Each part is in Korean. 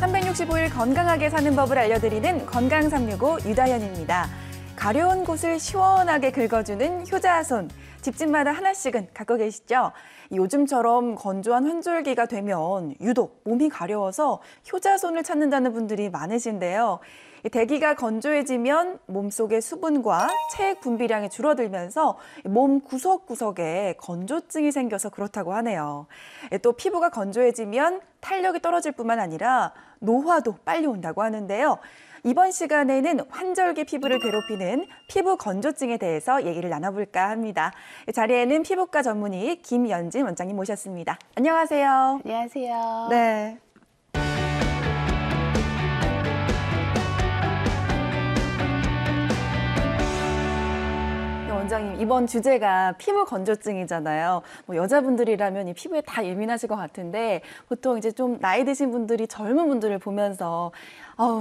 365일 건강하게 사는 법을 알려드리는 건강 365 유다현입니다. 가려운 곳을 시원하게 긁어주는 효자손, 집집마다 하나씩은 갖고 계시죠? 요즘처럼 건조한 환절기가 되면 유독 몸이 가려워서 효자손을 찾는다는 분들이 많으신데요. 대기가 건조해지면 몸속의 수분과 체액 분비량이 줄어들면서 몸 구석구석에 건조증이 생겨서 그렇다고 하네요. 또 피부가 건조해지면 탄력이 떨어질 뿐만 아니라 노화도 빨리 온다고 하는데요. 이번 시간에는 환절기 피부를 괴롭히는 피부 건조증에 대해서 얘기를 나눠볼까 합니다. 자리에는 피부과 전문의 김연진 원장님 모셨습니다. 안녕하세요. 안녕하세요. 네. 원장님, 이번 주제가 피부 건조증이잖아요. 여자분들이라면 이 피부에 다 예민하실 것 같은데 보통 이제 좀 나이 드신 분들이 젊은 분들을 보면서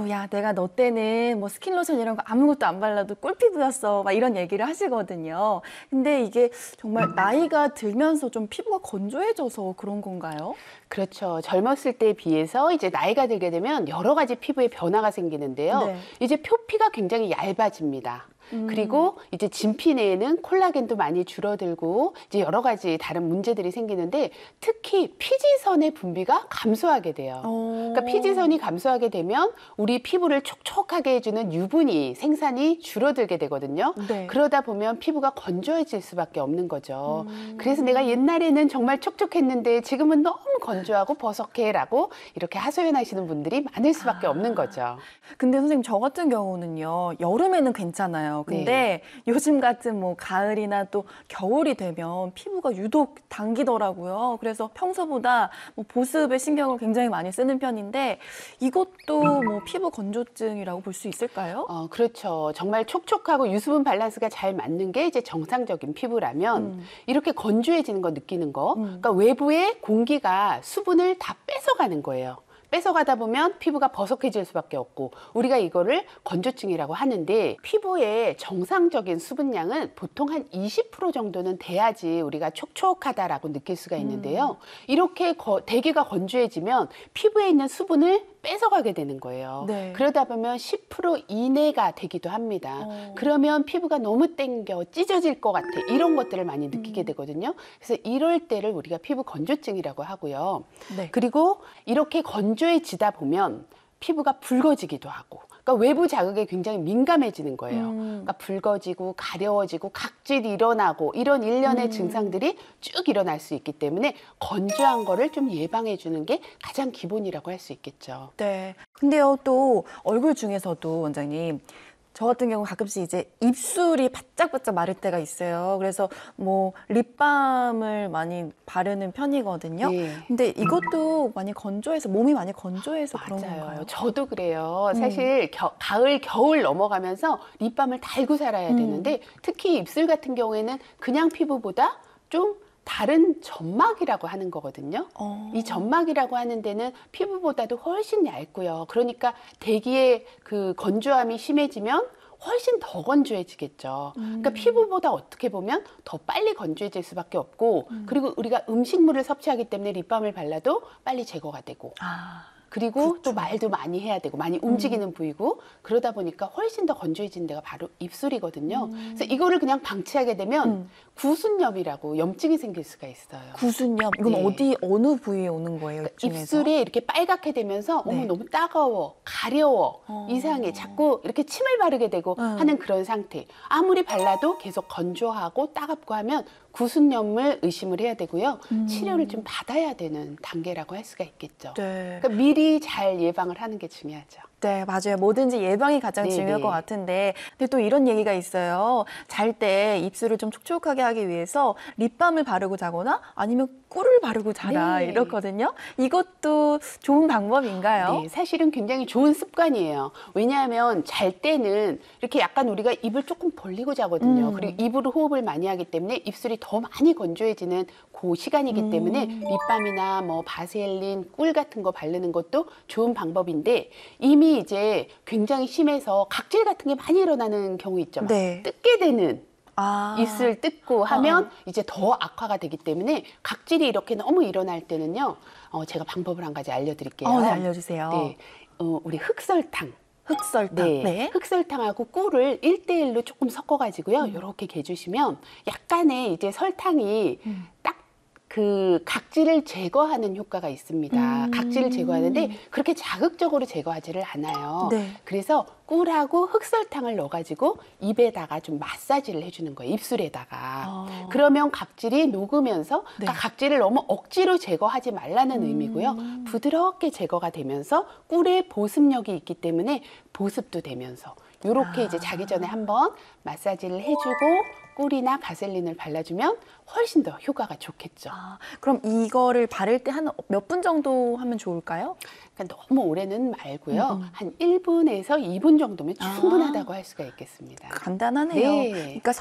야, 내가 너 때는 뭐 스킨로션 이런 거 아무것도 안 발라도 꿀피부였어. 막 이런 얘기를 하시거든요. 근데 이게 정말 나이가 들면서 좀 피부가 건조해져서 그런 건가요? 그렇죠. 젊었을 때에 비해서 이제 나이가 들게 되면 여러 가지 피부에 변화가 생기는데요. 네. 이제 표피가 굉장히 얇아집니다. 그리고 이제 진피 내에는 콜라겐도 많이 줄어들고 이제 여러 가지 다른 문제들이 생기는데 특히 피지선의 분비가 감소하게 돼요. 그러니까 피지선이 감소하게 되면 우리 피부를 촉촉하게 해주는 유분이 생산이 줄어들게 되거든요. 네. 그러다 보면 피부가 건조해질 수밖에 없는 거죠. 그래서 내가 옛날에는 정말 촉촉했는데 지금은 너무 건조하고 버석해라고 이렇게 하소연하시는 분들이 많을 수밖에 없는 거죠. 근데 선생님, 저 같은 경우는요, 여름에는 괜찮아요. 근데 네. 요즘 같은 뭐 가을이나 또 겨울이 되면 피부가 유독 당기더라고요. 그래서 평소보다 뭐 보습에 신경을 굉장히 많이 쓰는 편인데 이것도 뭐 피부 건조증이라고 볼 수 있을까요? 그렇죠. 정말 촉촉하고 유수분 밸런스가 잘 맞는 게 이제 정상적인 피부라면 이렇게 건조해지는 거 느끼는 거, 그러니까 외부의 공기가 수분을 다 뺏어가는 거예요. 뺏어가다 보면 피부가 버석해질 수밖에 없고 우리가 이거를 건조증이라고 하는데 피부의 정상적인 수분량은 보통 한 20% 정도는 돼야지 우리가 촉촉하다라고 느낄 수가 있는데요. 이렇게 대기가 건조해지면 피부에 있는 수분을 뺏어가게 되는 거예요. 네. 그러다 보면 10% 이내가 되기도 합니다. 그러면 피부가 너무 땡겨 찢어질 것 같아 이런 것들을 많이 느끼게 되거든요. 그래서 이럴 때를 우리가 피부 건조증이라고 하고요. 네. 그리고 이렇게 건조해지다 보면 피부가 붉어지기도 하고 그러니까 외부 자극에 굉장히 민감해지는 거예요. 그러니까 붉어지고 가려워지고 각질이 일어나고 이런 일련의 증상들이 쭉 일어날 수 있기 때문에 건조한 거를 좀 예방해 주는 게 가장 기본이라고 할 수 있겠죠. 네. 근데요, 또 얼굴 중에서도 원장님, 저 같은 경우 가끔씩 이제 입술이 바짝바짝 마를 때가 있어요. 그래서 뭐 립밤을 많이 바르는 편이거든요. 네. 근데 이것도 많이 건조해서, 몸이 많이 건조해서 그런 맞아요. 건가요? 저도 그래요. 사실 가을, 겨울 넘어가면서 립밤을 달고 살아야 되는데 특히 입술 같은 경우에는 그냥 피부보다 좀 다른 점막이라고 하는 거거든요. 이 점막이라고 하는 데는 피부보다도 훨씬 얇고요. 그러니까 대기의 그 건조함이 심해지면 훨씬 더 건조해지겠죠. 그러니까 피부보다 어떻게 보면 더 빨리 건조해질 수밖에 없고 그리고 우리가 음식물을 섭취하기 때문에 립밤을 발라도 빨리 제거가 되고 그리고 그렇죠. 또 말도 많이 해야 되고 많이 움직이는 부위고 그러다 보니까 훨씬 더 건조해지는 데가 바로 입술이거든요. 그래서 이거를 그냥 방치하게 되면 구순염이라고 염증이 생길 수가 있어요. 구순염? 이건 네. 어느 부위에 오는 거예요? 입 중에서? 입술이 이렇게 빨갛게 되면서 네. 어머 너무 따가워, 가려워, 이상해. 자꾸 이렇게 침을 바르게 되고 하는 그런 상태. 아무리 발라도 계속 건조하고 따갑고 하면 구순염을 의심을 해야 되고요. 치료를 좀 받아야 되는 단계라고 할 수가 있겠죠. 네. 그러니까 미리 잘 예방을 하는 게 중요하죠. 네, 맞아요. 뭐든지 예방이 가장 네네. 중요할 것 같은데, 근데 또 이런 얘기가 있어요. 잘 때 입술을 좀 촉촉하게 하기 위해서 립밤을 바르고 자거나 아니면 꿀을 바르고 자라 네. 이렇거든요. 이것도 좋은 방법인가요? 네, 사실은 굉장히 좋은 습관이에요. 왜냐하면 잘 때는 이렇게 약간 우리가 입을 조금 벌리고 자거든요. 그리고 입으로 호흡을 많이 하기 때문에 입술이 더 많이 건조해지는 그 시간이기 때문에 립밤이나 뭐 바셀린, 꿀 같은 거 바르는 것도 좋은 방법인데 이미 이제 굉장히 심해서 각질 같은 게 많이 일어나는 경우 있죠. 막 네. 뜯게 되는 입술 뜯고 하면 이제 더 악화가 되기 때문에 각질이 이렇게 너무 일어날 때는요. 제가 방법을 한 가지 알려드릴게요. 네, 알려주세요. 네, 우리 흑설탕. 흑설탕. 네. 네. 흑설탕하고 꿀을 1대1로 조금 섞어가지고요. 이렇게 개주시면 약간의 이제 설탕이 딱 그 각질을 제거하는 효과가 있습니다. 각질을 제거하는데 그렇게 자극적으로 제거하지를 않아요. 네. 그래서 꿀하고 흑설탕을 넣어가지고 입에다가 좀 마사지를 해주는 거예요. 입술에다가. 그러면 각질이 녹으면서 네. 그러니까 각질을 너무 억지로 제거하지 말라는 의미고요. 부드럽게 제거가 되면서 꿀의 보습력이 있기 때문에 보습도 되면서 이렇게 이제 자기 전에 한번 마사지를 해주고 꿀이나 바셀린을 발라주면 훨씬 더 효과가 좋겠죠. 그럼 이거를 바를 때 한 몇 분 정도 하면 좋을까요? 그러니까 너무 오래는 말고요. 한 1분에서 2분 정도면 충분하다고 할 수가 있겠습니다. 간단하네요. 네. 그러니까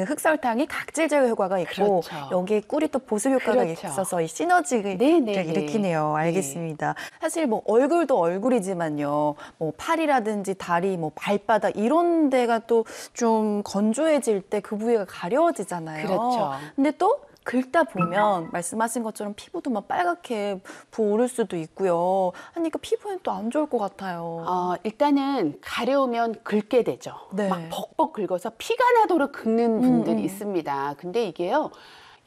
흑설탕이 각질 제거 효과가 있고 그렇죠. 여기에 꿀이 또 보습 효과가 그렇죠. 있어서 이 시너지를 일으키네요. 알겠습니다. 사실 뭐 얼굴도 얼굴이지만요. 뭐 팔이라든지 다리, 뭐 발바닥 이런 데가 또 좀 건조해질 때 그 부위가 가려워지잖아요. 그렇죠. 근데 또 긁다 보면 말씀하신 것처럼 피부도 막 빨갛게 부어오를 수도 있고요. 하니까 피부엔 또 안 좋을 것 같아요. 일단은 가려우면 긁게 되죠. 네. 막 벅벅 긁어서 피가 나도록 긁는 분들이 있습니다. 근데 이게요,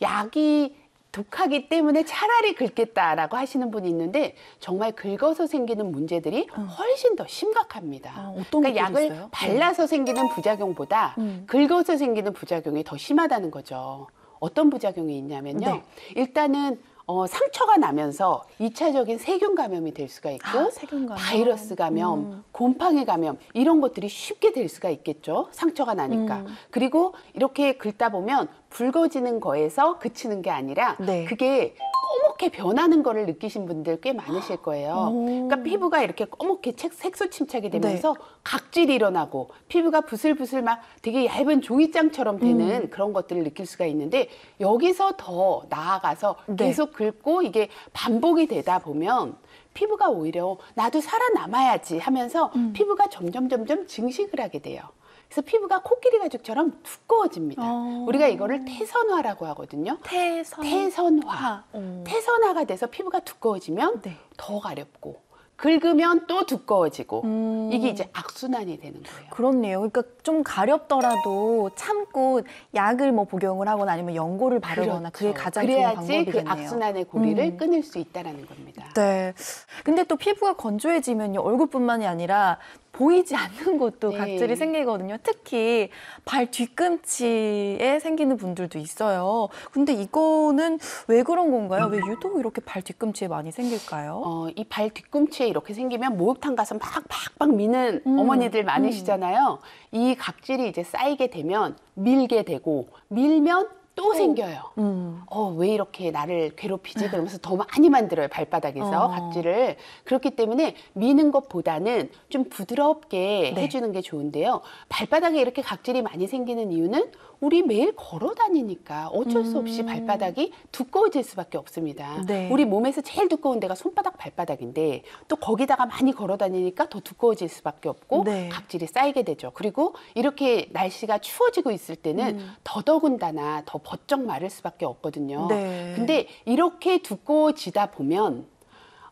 약이 독하기 때문에 차라리 긁겠다라고 하시는 분이 있는데 정말 긁어서 생기는 문제들이 훨씬 더 심각합니다. 어떤 그러니까 것들이 약을 있어요? 발라서 생기는 부작용보다 긁어서 생기는 부작용이 더 심하다는 거죠. 어떤 부작용이 있냐면요. 네. 일단은 상처가 나면서 2차적인 세균 감염이 될 수가 있고 세균 감염. 바이러스 감염, 곰팡이 감염 이런 것들이 쉽게 될 수가 있겠죠. 상처가 나니까. 그리고 이렇게 긁다 보면 붉어지는 거에서 그치는 게 아니라 네. 그게 꺼멓게 변하는 거를 느끼신 분들 꽤 많으실 거예요. 그러니까 피부가 이렇게 꺼멓게 색소 침착이 되면서 각질이 일어나고 피부가 부슬부슬 막 되게 얇은 종이장처럼 되는 그런 것들을 느낄 수가 있는데 여기서 더 나아가서 계속 긁고 이게 반복이 되다 보면 피부가 오히려 나도 살아남아야지 하면서 피부가 점점 증식을 하게 돼요. 그래서 피부가 코끼리 가죽처럼 두꺼워집니다. 우리가 이거를 태선화라고 하거든요. 태선화. 태선화가 돼서 피부가 두꺼워지면 더 가렵고 긁으면 또 두꺼워지고 이게 이제 악순환이 되는 거예요. 그렇네요. 그러니까 좀 가렵더라도 참고 약을 뭐 복용을 하거나 아니면 연고를 바르거나 그게 가장 좋은 그래야지 방법이겠네요. 그 악순환의 고리를 끊을 수 있다는 겁니다. 네. 근데 또 피부가 건조해지면요. 얼굴뿐만이 아니라 보이지 않는 곳도 각질이 생기거든요. 특히 발 뒤꿈치에 생기는 분들도 있어요. 근데 이거는 왜 그런 건가요? 왜 유독 이렇게 발 뒤꿈치에 많이 생길까요? 이 발 뒤꿈치에 이렇게 생기면 목욕탕 가서 막 팍팍 미는 어머니들 많으시잖아요. 이 각질이 이제 쌓이게 되면 밀게 되고 밀면 또 생겨요. 왜 이렇게 나를 괴롭히지? 그러면서 더 많이 만들어요, 발바닥에서 각질을. 그렇기 때문에 미는 것보다는 좀 부드럽게 해주는 게 좋은데요. 발바닥에 이렇게 각질이 많이 생기는 이유는 우리 매일 걸어 다니니까 어쩔 수 없이 발바닥이 두꺼워질 수밖에 없습니다. 우리 몸에서 제일 두꺼운 데가 손바닥, 발바닥인데 또 거기다가 많이 걸어 다니니까 더 두꺼워질 수밖에 없고 각질이 쌓이게 되죠. 그리고 이렇게 날씨가 추워지고 있을 때는 더더군다나 더 버쩍 마를 수밖에 없거든요. 근데 이렇게 두꺼워지다 보면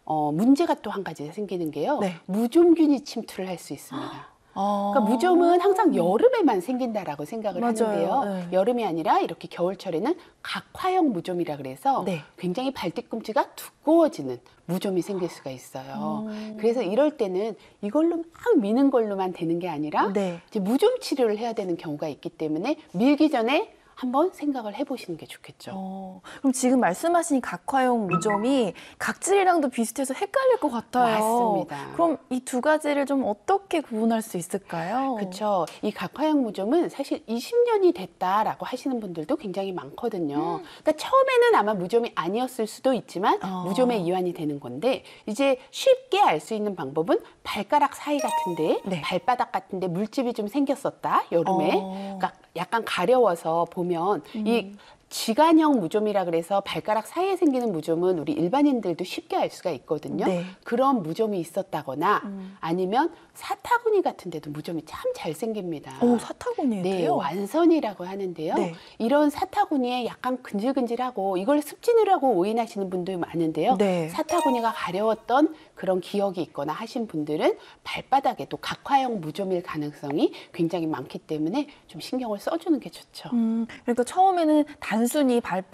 문제가 또 한 가지 생기는 게요. 무좀균이 침투를 할 수 있습니다. 그러니까 무좀은 항상 여름에만 생긴다라고 생각을 하는데요. 여름이 아니라 이렇게 겨울철에는 각화형 무좀이라 그래서 굉장히 발뒤꿈치가 두꺼워지는 무좀이 생길 수가 있어요. 그래서 이럴 때는 이걸로 막 미는 걸로만 되는 게 아니라 이제 무좀 치료를 해야 되는 경우가 있기 때문에 밀기 전에 한번 생각을 해보시는 게 좋겠죠. 그럼 지금 말씀하신 각화형 무좀이 각질이랑도 비슷해서 헷갈릴 것 같아요. 맞습니다. 그럼 이 두 가지를 좀 어떻게 구분할 수 있을까요? 그렇죠. 이 각화형 무좀은 사실 20년이 됐다라고 하시는 분들도 굉장히 많거든요. 그러니까 처음에는 아마 무좀이 아니었을 수도 있지만 무좀의 이완이 되는 건데 이제 쉽게 알 수 있는 방법은 발가락 사이 같은데 발바닥 같은데 물집이 좀 생겼었다 여름에. 그러니까 약간 가려워서 보면 이 지간형 무좀이라 그래서 발가락 사이에 생기는 무좀은 우리 일반인들도 쉽게 알 수가 있거든요. 네. 그런 무좀이 있었다거나 아니면 사타구니 같은 데도 무좀이 참 잘 생깁니다. 오, 사타구니에요? 네, 완선이라고 하는데요. 네. 이런 사타구니에 약간 근질근질하고 이걸 습진이라고 오인하시는 분들 많은데요. 네. 사타구니가 가려웠던 그런 기억이 있거나 하신 분들은 발바닥에도 각화형 무좀일 가능성이 굉장히 많기 때문에 좀 신경을 써주는 게 좋죠. 그러니까 처음에는 단순히 발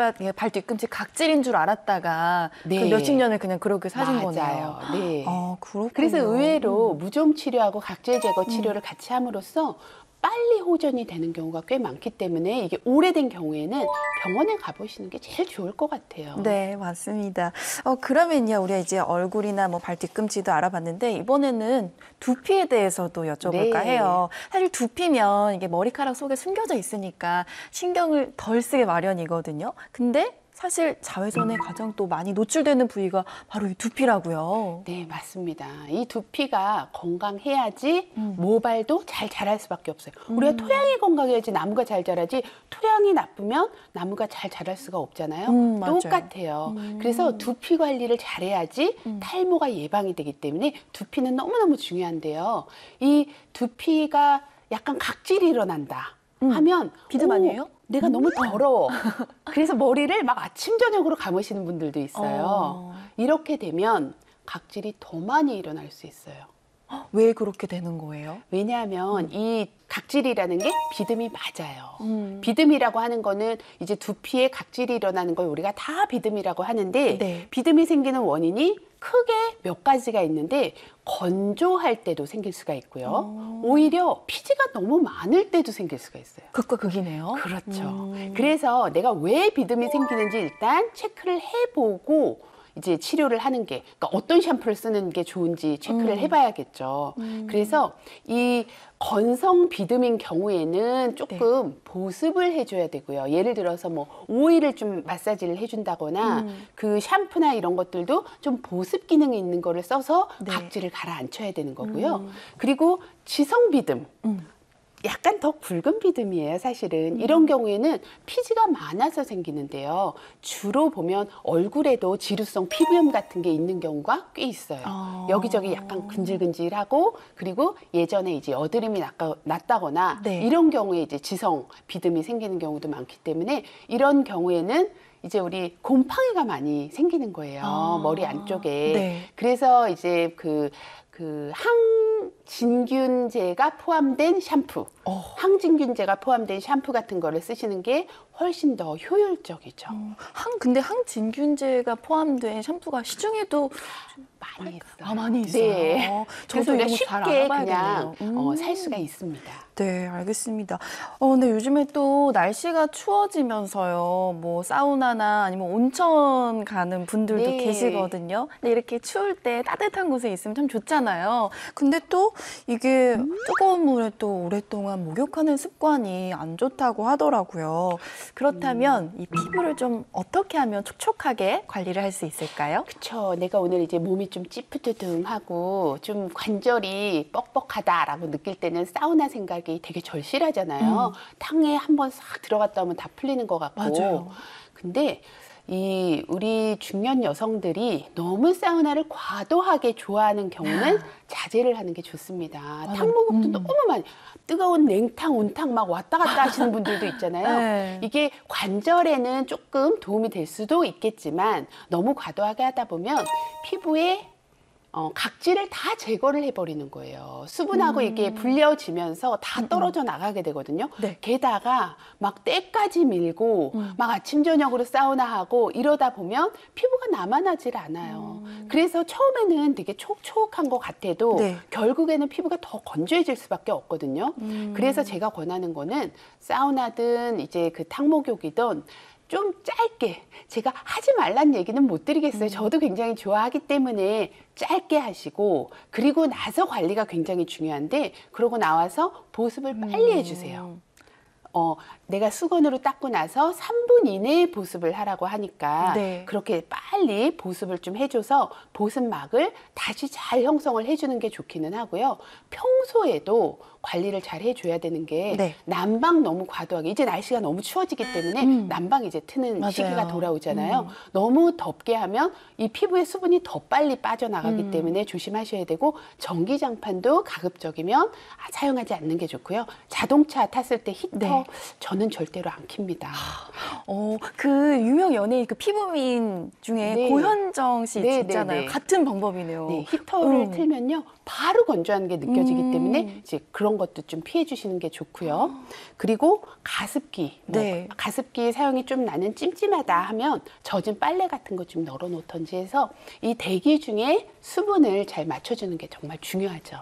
뒤꿈치 각질인 줄 알았다가 네. 그 몇십 년을 그냥 그렇게 사신 거네요. 맞아요. 네. 아, 그렇군요. 그래서 의외로 무좀 치료하고 각질 제거 치료를 같이 함으로써 빨리 호전이 되는 경우가 꽤 많기 때문에 이게 오래된 경우에는 병원에 가보시는 게 제일 좋을 것 같아요. 네, 맞습니다. 그러면요, 우리가 이제 얼굴이나 뭐 발 뒤꿈치도 알아봤는데 이번에는 두피에 대해서도 여쭤볼까 네. 해요. 사실 두피면 이게 머리카락 속에 숨겨져 있으니까 신경을 덜 쓰게 마련이거든요. 근데 사실 자외선에 가장 또 많이 노출되는 부위가 바로 이 두피라고요. 네, 맞습니다. 이 두피가 건강해야지 모발도 잘 자랄 수밖에 없어요. 우리가 토양이 건강해야지 나무가 잘 자라지 토양이 나쁘면 나무가 잘 자랄 수가 없잖아요. 맞아요. 똑같아요. 그래서 두피 관리를 잘해야지 탈모가 예방이 되기 때문에 두피는 너무너무 중요한데요. 이 두피가 약간 각질이 일어난다 하면 비듬 아니에요? 내가 너무 더러워. 그래서 머리를 막 아침 저녁으로 감으시는 분들도 있어요. 이렇게 되면 각질이 더 많이 일어날 수 있어요. 왜 그렇게 되는 거예요? 왜냐하면 이 각질이라는 게 비듬이 맞아요. 비듬이라고 하는 거는 이제 두피에 각질이 일어나는 걸 우리가 다 비듬이라고 하는데 네. 비듬이 생기는 원인이 크게 몇 가지가 있는데 건조할 때도 생길 수가 있고요. 오히려 피지가 너무 많을 때도 생길 수가 있어요. 극과 극이네요. 그렇죠. 그래서 내가 왜 비듬이 생기는지 일단 체크를 해보고 이제 치료를 하는 게, 그러니까 어떤 샴푸를 쓰는 게 좋은지 체크를 해봐야겠죠. 그래서 이 건성 비듬인 경우에는 조금 보습을 해줘야 되고요. 예를 들어서 뭐 오일을 좀 마사지를 해준다거나 그 샴푸나 이런 것들도 좀 보습 기능이 있는 거를 써서 네. 각질을 가라앉혀야 되는 거고요. 그리고 지성 비듬. 약간 더 굵은 비듬이에요, 사실은. 이런 경우에는 피지가 많아서 생기는데요. 주로 보면 얼굴에도 지루성 피부염 같은 게 있는 경우가 꽤 있어요. 여기저기 약간 근질근질하고, 그리고 예전에 이제 여드름이 났다거나 네. 이런 경우에 이제 지성 비듬이 생기는 경우도 많기 때문에 이런 경우에는 이제 우리 곰팡이가 많이 생기는 거예요. 머리 안쪽에. 네. 그래서 이제 그 항진균제가 포함된 샴푸, 항진균제가 포함된 샴푸 같은 거를 쓰시는 게 훨씬 더 효율적이죠. 근데 항진균제가 포함된 샴푸가 시중에도 많이 있어요. 많이 있어요. 네. 저도 그래서 우리가 이런 거 잘 쉽게 알아봐야겠네요. 그냥 살 수가 있습니다. 네, 알겠습니다. 근데 요즘에 또 날씨가 추워지면서요, 뭐 사우나나 아니면 온천 가는 분들도 네. 계시거든요. 근데 이렇게 추울 때 따뜻한 곳에 있으면 참 좋잖아요. 근데 또 이게 뜨거운 물에 또 오랫동안 목욕하는 습관이 안 좋다고 하더라고요. 그렇다면 이 피부를 좀 어떻게 하면 촉촉하게 관리를 할 수 있을까요? 그쵸. 내가 오늘 이제 몸이 좀 찌뿌드둥하고 좀 관절이 뻑뻑하다라고 느낄 때는 사우나 생각이 되게 절실하잖아요. 탕에 한번 싹 들어갔다 오면 다 풀리는 것 같고. 맞아요. 근데 우리 중년 여성들이 너무 사우나를 과도하게 좋아하는 경우는 자제를 하는 게 좋습니다. 탕목욕도 너무 많이 뜨거운 냉탕, 온탕 막 왔다 갔다 하시는 분들도 있잖아요. 네. 이게 관절에는 조금 도움이 될 수도 있겠지만 너무 과도하게 하다 보면 피부에 각질을 다 제거를 해버리는 거예요. 수분하고 이게 불려지면서 다 떨어져 나가게 되거든요. 네. 게다가 막 때까지 밀고 막 아침 저녁으로 사우나하고 이러다 보면 피부가 남아나질 않아요. 그래서 처음에는 되게 촉촉한 것 같아도 네. 결국에는 피부가 더 건조해질 수밖에 없거든요. 그래서 제가 권하는 거는 사우나든 이제 그 탕목욕이든 좀 짧게, 제가 하지 말란 얘기는 못 드리겠어요. 저도 굉장히 좋아하기 때문에 짧게 하시고, 그리고 나서 관리가 굉장히 중요한데, 그러고 나와서 보습을 빨리 해주세요. 내가 수건으로 닦고 나서 3분 이내에 보습을 하라고 하니까 네. 그렇게 빨리 보습을 좀 해줘서 보습막을 다시 잘 형성을 해주는 게 좋기는 하고요. 평소에도 관리를 잘 해줘야 되는 게 네. 난방 너무 과도하게 이제 날씨가 너무 추워지기 때문에 난방 이제 트는 맞아요. 시기가 돌아오잖아요. 너무 덥게 하면 이 피부의 수분이 더 빨리 빠져나가기 때문에 조심하셔야 되고 전기장판도 가급적이면 사용하지 않는 게 좋고요. 자동차 탔을 때 히터 네. 저는 절대로 안 켭니다. 그 유명 연예인 그 피부미인 중에 네. 고현정 씨 네, 있잖아요. 네, 네. 같은 방법이네요. 네, 히터를 틀면요 바로 건조하는 게 느껴지기 때문에 이제 그런 것도 좀 피해 주시는 게 좋고요. 그리고 가습기, 네. 가습기 사용이 좀 나는 찜찜하다 하면 젖은 빨래 같은 거 좀 널어 놓던지 해서 이 대기 중에 수분을 잘 맞춰주는 게 정말 중요하죠.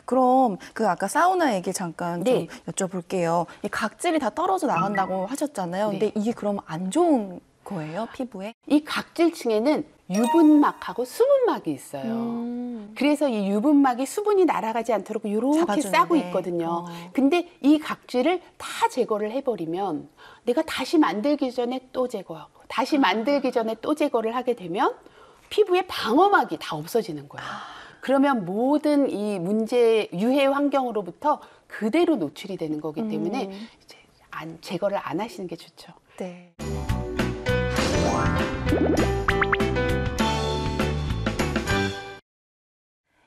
그럼 그 아까 사우나 얘기 잠깐 네. 좀 여쭤볼게요. 이 각질이 다 떨어져 나간다고 하셨잖아요. 네. 근데 이게 그럼 안 좋은 거예요, 피부에? 이 각질층에는 유분막하고 수분막이 있어요. 그래서 이 유분막이 수분이 날아가지 않도록 이렇게 잡아주는데. 싸고 있거든요. 근데 이 각질을 다 제거를 해버리면 내가 다시 만들기 전에 또 제거하고 다시 만들기 전에 또 제거를 하게 되면 피부의 방어막이 다 없어지는 거예요. 그러면 모든 이 문제 유해 환경으로부터 그대로 노출이 되는 거기 때문에 이제 제거를 안 하시는 게 좋죠. 네.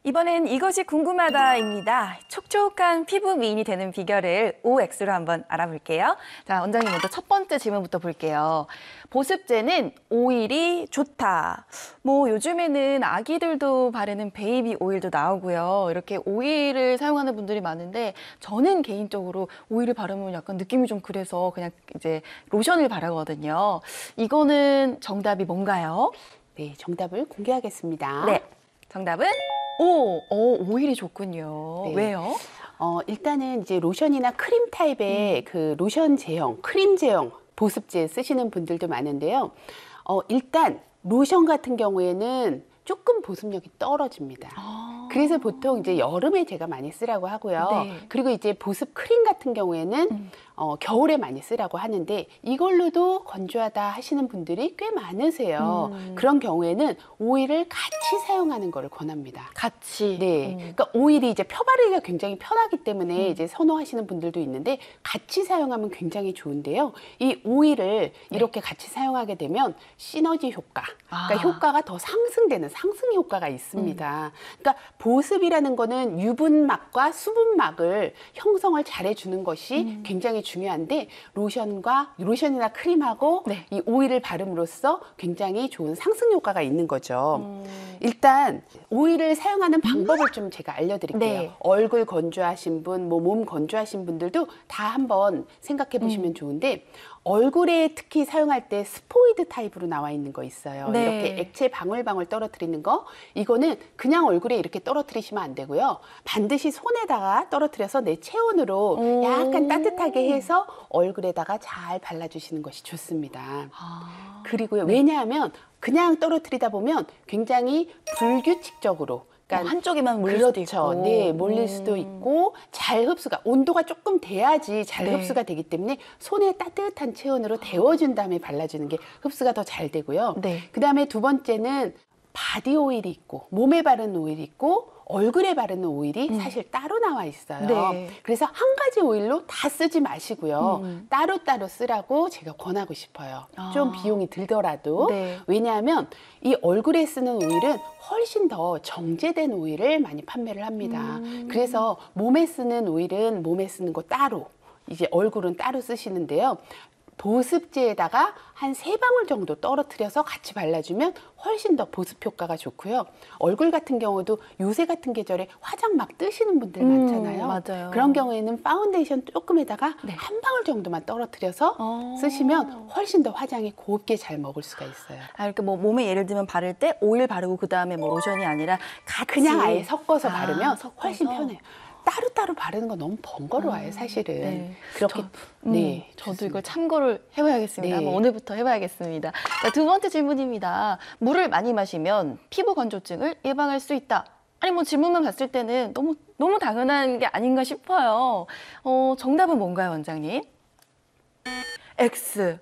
이번엔 이것이 궁금하다입니다. 촉촉한 피부 미인이 되는 비결을 OX로 한번 알아볼게요. 자, 원장님 먼저 첫 번째 질문부터 볼게요. 보습제는 오일이 좋다. 뭐 요즘에는 아기들도 바르는 베이비 오일도 나오고요. 이렇게 오일을 사용하는 분들이 많은데 저는 개인적으로 오일을 바르면 약간 느낌이 좀 그래서 그냥 이제 로션을 바르거든요. 이거는 정답이 뭔가요? 네, 정답을 공개하겠습니다. 네, 정답은 오일이 좋군요. 네. 왜요? 일단은 이제 로션이나 크림 타입의 그 로션 제형, 크림 제형 보습제 쓰시는 분들도 많은데요. 일단 로션 같은 경우에는 조금 보습력이 떨어집니다. 그래서 보통 이제 여름에 제가 많이 쓰라고 하고요. 네. 그리고 이제 보습 크림 같은 경우에는 겨울에 많이 쓰라고 하는데 이걸로도 건조하다 하시는 분들이 꽤 많으세요. 그런 경우에는 오일을 같이 사용하는 것을 권합니다. 같이. 네, 그러니까 오일이 이제 펴바르기가 굉장히 편하기 때문에 이제 선호하시는 분들도 있는데 같이 사용하면 굉장히 좋은데요. 이 오일을 이렇게 같이 사용하게 되면 시너지 효과, 그러니까 효과가 더 상승되는 상승 효과가 있습니다. 그러니까 보습이라는 거는 유분막과 수분막을 형성을 잘해주는 것이 굉장히 중요한데 로션이나 크림하고 네. 이 오일을 바름으로써 굉장히 좋은 상승 효과가 있는 거죠. 일단 오일을 사용하는 방법을 좀 제가 알려드릴게요. 네. 얼굴 건조하신 분, 몸 건조하신 분들도 다 한번 생각해 보시면 좋은데 얼굴에 특히 사용할 때 스포이드 타입으로 나와 있는 거 있어요. 네. 이렇게 액체 방울방울 떨어뜨리는 거. 이거는 그냥 얼굴에 이렇게 떨어뜨리시면 안 되고요. 반드시 손에다가 떨어뜨려서 내 체온으로 약간 따뜻하게 해서 얼굴에다가 잘 발라주시는 것이 좋습니다. 그리고요. 왜냐하면 그냥 떨어뜨리다 보면 굉장히 불규칙적으로 그러니까 한쪽에만 몰릴 수도 그렇죠. 있고. 네, 몰릴 수도 있고 잘 흡수가 온도가 조금 돼야지 잘 네. 흡수가 되기 때문에 손에 따뜻한 체온으로 데워준 다음에 발라주는 게 흡수가 더 잘 되고요. 네. 그다음에 두 번째는 바디 오일이 있고 몸에 바르는 오일이 있고 얼굴에 바르는 오일이 사실 따로 나와 있어요. 네. 그래서 한 가지 오일로 다 쓰지 마시고요. 따로따로 쓰라고 제가 권하고 싶어요. 좀 비용이 들더라도. 네. 왜냐하면 이 얼굴에 쓰는 오일은 훨씬 더 정제된 오일을 많이 판매를 합니다. 그래서 몸에 쓰는 오일은 몸에 쓰는 거 따로, 이제 얼굴은 따로 쓰시는데요. 보습제에다가 한 3방울 정도 떨어뜨려서 같이 발라주면 훨씬 더 보습 효과가 좋고요. 얼굴 같은 경우도 요새 같은 계절에 화장 막 뜨시는 분들 많잖아요. 맞아요. 그런 경우에는 파운데이션 조금에다가 한 방울 정도만 떨어뜨려서 쓰시면 훨씬 더 화장이 곱게 잘 먹을 수가 있어요. 이렇게 뭐 몸에 예를 들면 바를 때 오일 바르고 그 다음에 뭐 로션이 아니라 같이 그냥 아예 섞어서 바르면 섞어서. 훨씬 편해요. 따로따로 바르는 건 너무 번거로워요, 사실은. 네. 그렇게 네, 저도 좋습니다. 이걸 참고를 해봐야겠습니다. 네. 한번 오늘부터 해봐야겠습니다. 자, 두 번째 질문입니다. 물을 많이 마시면 피부 건조증을 예방할 수 있다. 아니 뭐 질문만 봤을 때는 너무 당연한 게 아닌가 싶어요. 정답은 뭔가요, 원장님? X.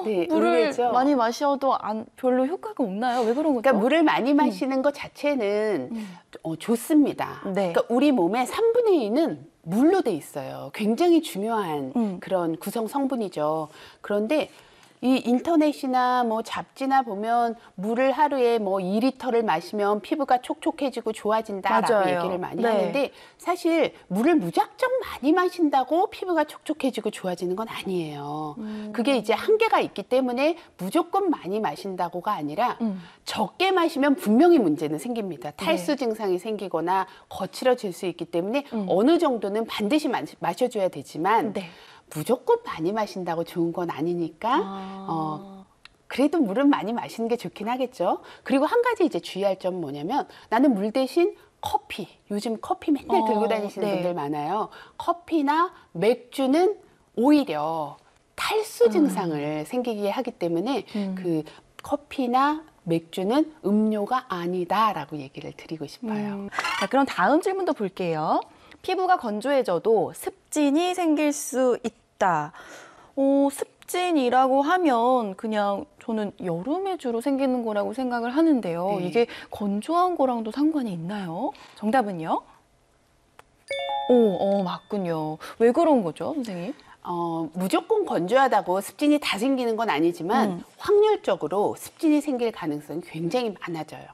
네, 물을 의외죠. 많이 마셔도 별로 효과가 없나요? 왜 그런 거죠? 그러니까 물을 많이 마시는 것 자체는 좋습니다. 네. 그러니까 우리 몸의 3분의 2는 물로 돼 있어요. 굉장히 중요한 그런 구성 성분이죠. 그런데 이 인터넷이나 뭐 잡지나 보면 물을 하루에 뭐 2리터를 마시면 피부가 촉촉해지고 좋아진다라고 맞아요. 얘기를 많이 네. 하는데 사실 물을 무작정 많이 마신다고 피부가 촉촉해지고 좋아지는 건 아니에요. 그게 이제 한계가 있기 때문에 무조건 많이 마신다고가 아니라 적게 마시면 분명히 문제는 생깁니다. 탈수 증상이 생기거나 거칠어질 수 있기 때문에 어느 정도는 반드시 마셔줘야 되지만 네. 무조건 많이 마신다고 좋은 건 아니니까 그래도 물은 많이 마시는 게 좋긴 하겠죠. 그리고 한 가지 이제 주의할 점은 뭐냐면 나는 물 대신 커피, 요즘 커피 맨날 들고 다니시는 네. 분들 많아요. 커피나 맥주는 오히려 탈수 증상을 생기게 하기 때문에 그 커피나 맥주는 음료가 아니다라고 얘기를 드리고 싶어요. 자, 그럼 다음 질문도 볼게요. 피부가 건조해져도 습진이 생길 수 있다. 습진이라고 하면 그냥 저는 여름에 주로 생기는 거라고 생각을 하는데요. 네. 이게 건조한 거랑도 상관이 있나요? 정답은요? 맞군요. 왜 그런 거죠, 선생님? 무조건 건조하다고 습진이 다 생기는 건 아니지만 확률적으로 습진이 생길 가능성이 굉장히 많아져요.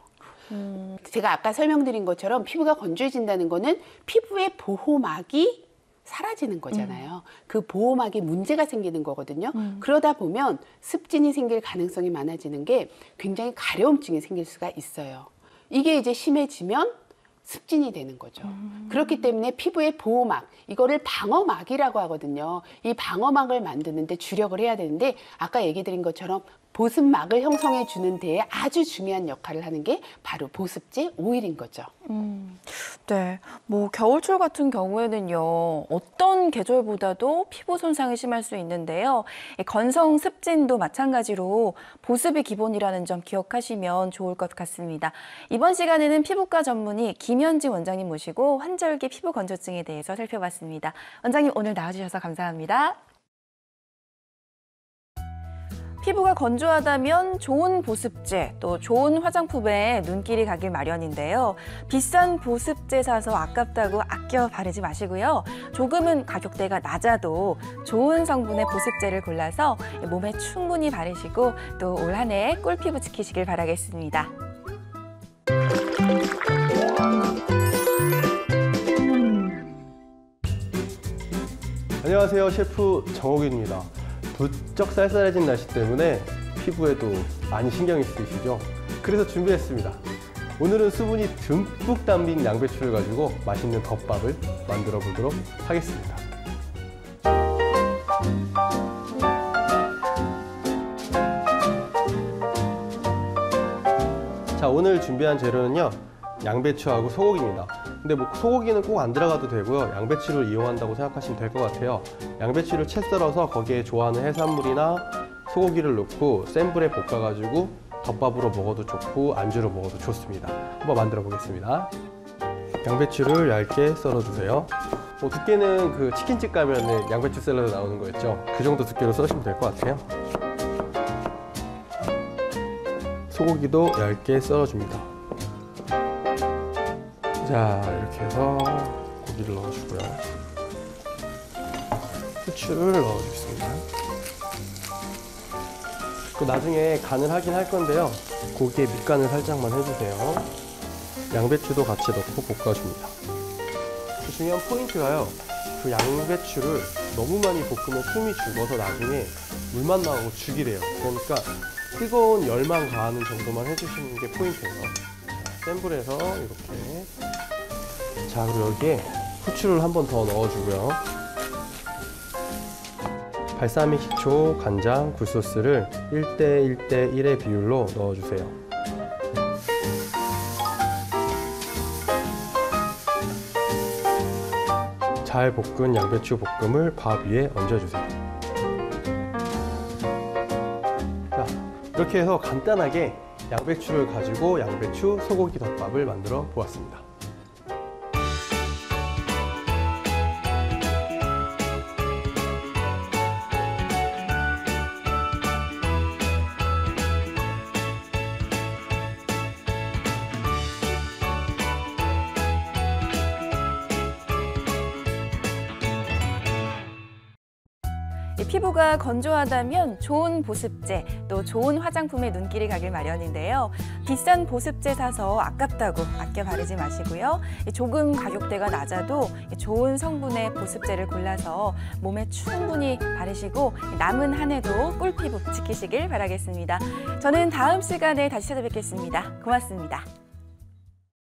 제가 아까 설명드린 것처럼 피부가 건조해진다는 거는 피부의 보호막이 사라지는 거잖아요. 그 보호막에 문제가 생기는 거거든요. 그러다 보면 습진이 생길 가능성이 많아지는 게 굉장히 가려움증이 생길 수가 있어요. 이게 이제 심해지면 습진이 되는 거죠. 그렇기 때문에 피부의 보호막, 이거를 방어막이라고 하거든요. 이 방어막을 만드는데 주력을 해야 되는데 아까 얘기 드린 것처럼 보습막을 형성해 주는 데에 아주 중요한 역할을 하는 게 바로 보습제 오일인 거죠. 네, 뭐 겨울철 같은 경우에는요, 어떤 계절보다도 피부 손상이 심할 수 있는데요. 이 건성 습진도 마찬가지로 보습이 기본이라는 점 기억하시면 좋을 것 같습니다. 이번 시간에는 피부과 전문의 김현지 원장님 모시고 환절기 피부 건조증에 대해서 살펴봤습니다. 원장님 오늘 나와주셔서 감사합니다. 피부가 건조하다면 좋은 보습제, 또 좋은 화장품에 눈길이 가길 마련인데요. 비싼 보습제 사서 아깝다고 아껴 바르지 마시고요. 조금은 가격대가 낮아도 좋은 성분의 보습제를 골라서 몸에 충분히 바르시고 또 올 한 해 꿀피부 지키시길 바라겠습니다. 안녕하세요, 셰프 정옥입니다. 부쩍 쌀쌀해진 날씨 때문에 피부에도 많이 신경이 쓰이시죠? 그래서 준비했습니다. 오늘은 수분이 듬뿍 담긴 양배추를 가지고 맛있는 덮밥을 만들어 보도록 하겠습니다. 자, 오늘 준비한 재료는요, 양배추하고 소고기입니다. 근데 뭐 소고기는 꼭 안 들어가도 되고요. 양배추를 이용한다고 생각하시면 될 것 같아요. 양배추를 채 썰어서 거기에 좋아하는 해산물이나 소고기를 넣고 센 불에 볶아가지고 덮밥으로 먹어도 좋고 안주로 먹어도 좋습니다. 한번 만들어 보겠습니다. 양배추를 얇게 썰어주세요. 두께는 그 치킨집 가면 양배추 샐러드 나오는 거 있죠? 그 정도 두께로 써시면 될 것 같아요. 소고기도 얇게 썰어줍니다. 자, 이렇게 해서 고기를 넣어주고요. 후추를 넣어주겠습니다. 나중에 간을 하긴 할 건데요. 고기에 밑간을 살짝만 해주세요. 양배추도 같이 넣고 볶아줍니다. 중요한 포인트가요. 그 양배추를 너무 많이 볶으면 숨이 죽어서 나중에 물만 나오고 죽이 돼요. 그러니까 뜨거운 열만 가하는 정도만 해주시는 게 포인트예요. 자, 센 불에서 이렇게. 자, 그리고 여기에 후추를 한 번 더 넣어주고요. 발사믹 식초, 간장, 굴소스를 1:1:1의 비율로 넣어주세요. 잘 볶은 양배추 볶음을 밥 위에 얹어주세요. 자, 이렇게 해서 간단하게 양배추를 가지고 양배추 소고기 덮밥을 만들어 보았습니다. 이 피부가 건조하다면 좋은 보습제, 또 좋은 화장품에 눈길이 가길 마련인데요. 비싼 보습제 사서 아깝다고 아껴 바르지 마시고요. 조금 가격대가 낮아도 좋은 성분의 보습제를 골라서 몸에 충분히 바르시고 남은 한 해도 꿀피부 지키시길 바라겠습니다. 저는 다음 시간에 다시 찾아뵙겠습니다. 고맙습니다.